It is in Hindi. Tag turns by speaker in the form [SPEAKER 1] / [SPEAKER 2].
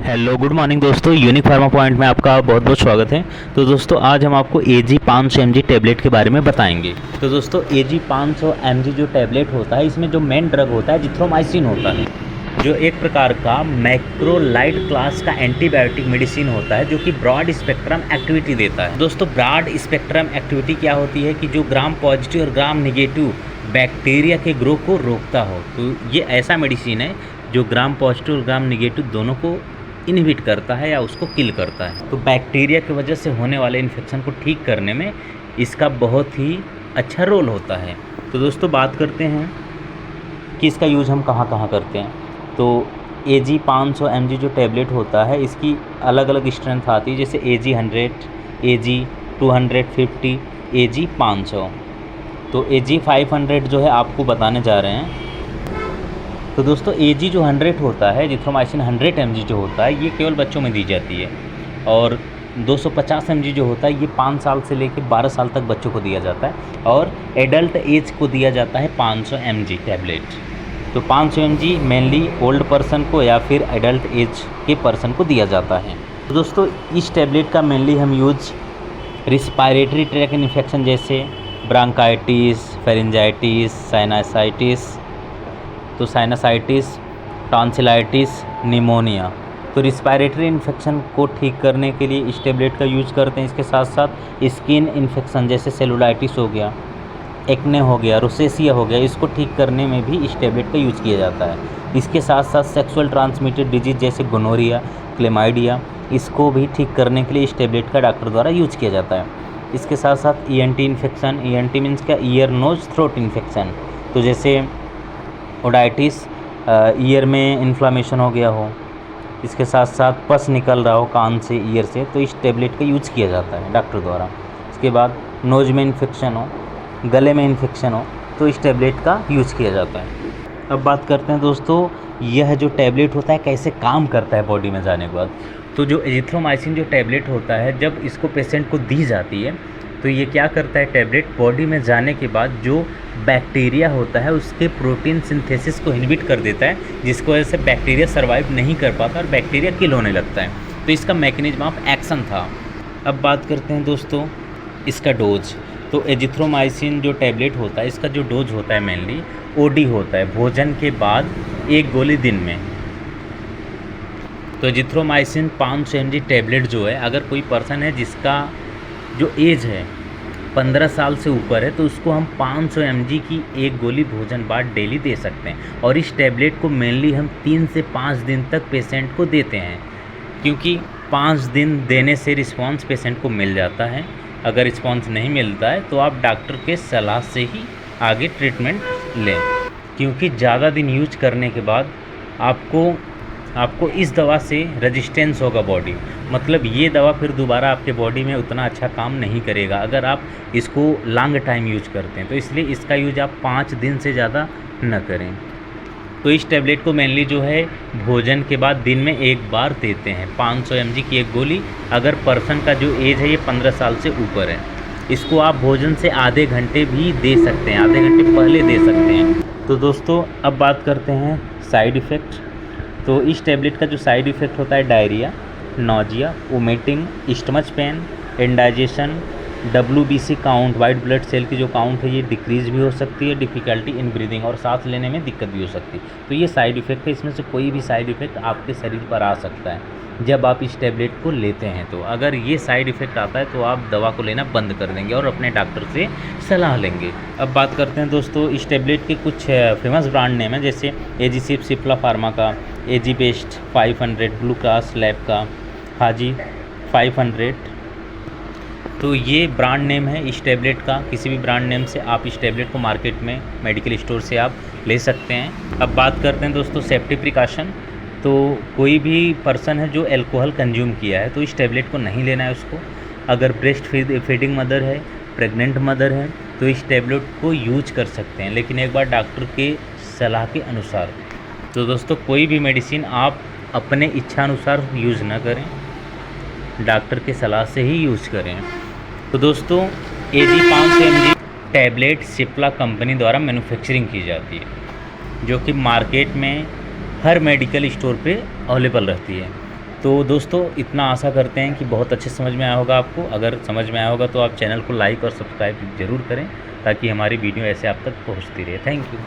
[SPEAKER 1] हेलो गुड मॉर्निंग दोस्तों, यूनिक फार्मा पॉइंट में आपका बहुत बहुत स्वागत है। तो दोस्तों आज हम आपको AG 500 mg टैबलेट के बारे में बताएंगे। तो दोस्तों AG 500 mg जो टैबलेट होता है, इसमें जो मेन ड्रग होता है एजिथ्रोमाइसिन होता है, जो एक प्रकार का मैक्रोलाइड क्लास का एंटीबायोटिक मेडिसिन होता है, जो कि ब्रॉड स्पेक्ट्रम एक्टिविटी देता है। दोस्तों ब्रॉड स्पेक्ट्रम एक्टिविटी क्या होती है कि जो ग्राम पॉजिटिव और ग्राम निगेटिव बैक्टीरिया के ग्रो को रोकता हो। तो ये ऐसा मेडिसिन है जो ग्राम पॉजिटिव और ग्राम निगेटिव दोनों को इनहिबिट करता है या उसको किल करता है। तो बैक्टीरिया की वजह से होने वाले इन्फेक्शन को ठीक करने में इसका बहुत ही अच्छा रोल होता है। तो दोस्तों बात करते हैं कि इसका यूज़ हम कहाँ कहाँ करते हैं। तो AG 500 mg जो टैबलेट होता है, इसकी अलग अलग स्ट्रेंथ आती है, जैसे AG 100, AG 250, AG 500। तो AG 500 जो है आपको बताने जा रहे हैं। तो दोस्तों AG जो 100 होता है, एजिथ्रोमाइसिन 100 mg जो होता है, ये केवल बच्चों में दी जाती है। और 250 mg जो होता है, ये 5 साल से लेकर 12 साल तक बच्चों को दिया जाता है। और एडल्ट एज को दिया जाता है 500 mg टैबलेट। तो 500 mg मेनली ओल्ड पर्सन को या फिर एडल्ट एज के पर्सन को दिया जाता है। तो दोस्तों इस टैबलेट का मेनली हम यूज रिस्पायरेटरी ट्रैक इन्फेक्शन जैसे ब्रांकाइटिस, फेरिंजाइटिस, साइनसाइटिस, तो साइनसाइटिस, टॉन्सिलाइटिस, निमोनिया, तो रिस्पायरेटरी इन्फेक्शन को ठीक करने के लिए इस टैबलेट का यूज करते हैं। इसके साथ साथ स्किन इन्फेक्शन जैसे सेलुलाइटिस हो गया, एक्ने हो गया, रोसेसिया हो गया, इसको ठीक करने में भी इस टैबलेट का यूज़ किया जाता है। इसके साथ साथ सेक्सुअल ट्रांसमिटेड डिजीज जैसे गोनोरिया, क्लेमाइडिया, इसको भी ठीक करने के लिए इस टैबलेट का डॉक्टर द्वारा यूज किया जाता है। इसके साथ साथ ENT इन्फेक्शन, ENT मीन्स क्या, ईयर नोज थ्रोट इन्फेक्शन, तो जैसे ओडाइटिस, ईयर में इन्फ्लामेशन हो गया हो, इसके साथ साथ पस निकल रहा हो कान से, ईयर से, तो इस टैबलेट का यूज किया जाता है डॉक्टर द्वारा। इसके बाद नोज में इन्फेक्शन हो, गले में इन्फेक्शन हो, तो इस टैबलेट का यूज किया जाता है। अब बात करते हैं दोस्तों, यह जो टैबलेट होता है कैसे काम करता है बॉडी में जाने के बाद। तो जो एजिथ्रोमाइसिन जो टैबलेट होता है, जब इसको पेशेंट को दी जाती है, तो ये क्या करता है, टैबलेट बॉडी में जाने के बाद जो बैक्टीरिया होता है उसके प्रोटीन सिंथेसिस को इनहिबिट कर देता है, जिसकी वजह से बैक्टीरिया सर्वाइव नहीं कर पाता और बैक्टीरिया किल होने लगता है। तो इसका मैकेनिज्म ऑफ एक्शन था। अब बात करते हैं दोस्तों इसका डोज। तो एजिथ्रोमाइसिन जो टैबलेट होता है, इसका जो डोज होता है मेनली OD होता है, भोजन के बाद 1 गोली दिन में। तो एजिथ्रोमाइसिन 500 mg टैबलेट जो है, अगर कोई पर्सन है जिसका जो एज है 15 साल से ऊपर है, तो उसको हम 500 mg की 1 गोली भोजन बाद डेली दे सकते हैं। और इस टैबलेट को मेनली हम 3 से 5 दिन तक पेशेंट को देते हैं, क्योंकि 5 दिन देने से रिस्पांस पेशेंट को मिल जाता है। अगर रिस्पांस नहीं मिलता है तो आप डॉक्टर के सलाह से ही आगे ट्रीटमेंट लें, क्योंकि ज़्यादा दिन यूज करने के बाद आपको इस दवा से रेजिस्टेंस होगा बॉडी, मतलब ये दवा फिर दोबारा आपके बॉडी में उतना अच्छा काम नहीं करेगा अगर आप इसको लॉन्ग टाइम यूज करते हैं। तो इसलिए इसका यूज आप 5 दिन से ज़्यादा न करें। तो इस टैबलेट को मेनली जो है भोजन के बाद दिन में 1 बार देते हैं, 500 mg की 1 गोली। अगर पर्सन का जो एज है ये 15 साल से ऊपर है, इसको आप भोजन से आधे घंटे भी दे सकते हैं, आधे घंटे पहले दे सकते हैं। तो दोस्तों अब बात करते हैं साइड इफ़ेक्ट। तो इस टैबलेट का जो साइड इफ़ेक्ट होता है, diarrhoea, nausea, vomiting, stomach pain, indigestion, WBC count, white blood cell की जो काउंट है ये डिक्रीज़ भी हो सकती है, डिफ़िकल्टी इन ब्रीदिंग, और सांस लेने में दिक्कत भी हो सकती है। तो ये साइड इफ़ेक्ट है, इसमें से कोई भी साइड इफ़ेक्ट आपके शरीर पर आ सकता है जब आप इस टैबलेट को लेते हैं। तो अगर ये साइड इफ़ेक्ट आता है तो आप दवा को लेना बंद कर देंगे और अपने डॉक्टर से सलाह लेंगे। अब बात करते हैं दोस्तों इस टैबलेट के कुछ फेमस ब्रांड नेम है, जैसे AG सिप्ला फार्मा का, AG best 500, blue cross lab का, हाजी 500। तो ये ब्रांड नेम है इस टैबलेट का। किसी भी ब्रांड नेम से आप इस टैबलेट को मार्केट में मेडिकल स्टोर से आप ले सकते हैं। अब बात करते हैं दोस्तों सेफ्टी प्रिकॉशन। तो कोई भी पर्सन है जो अल्कोहल कंज्यूम किया है तो इस टैबलेट को नहीं लेना है उसको। अगर ब्रेस्ट फीडिंग मदर है, प्रेग्नेंट मदर है, तो इस टैबलेट को यूज कर सकते हैं, लेकिन एक बार डॉक्टर के सलाह के अनुसार। तो दोस्तों कोई भी मेडिसिन आप अपने इच्छा अनुसार यूज़ ना करें, डॉक्टर के सलाह से ही यूज़ करें। तो दोस्तों AG 500 mg tablet Cipla company द्वारा मैन्युफैक्चरिंग की जाती है, जो कि मार्केट में हर मेडिकल स्टोर पे अवेलेबल रहती है। तो दोस्तों इतना आशा करते हैं कि बहुत अच्छे समझ में आया होगा आपको। अगर समझ में आया होगा तो आप चैनल को लाइक और सब्सक्राइब ज़रूर करें ताकि हमारी वीडियो ऐसे आप तक पहुंचती रहे। Thank you.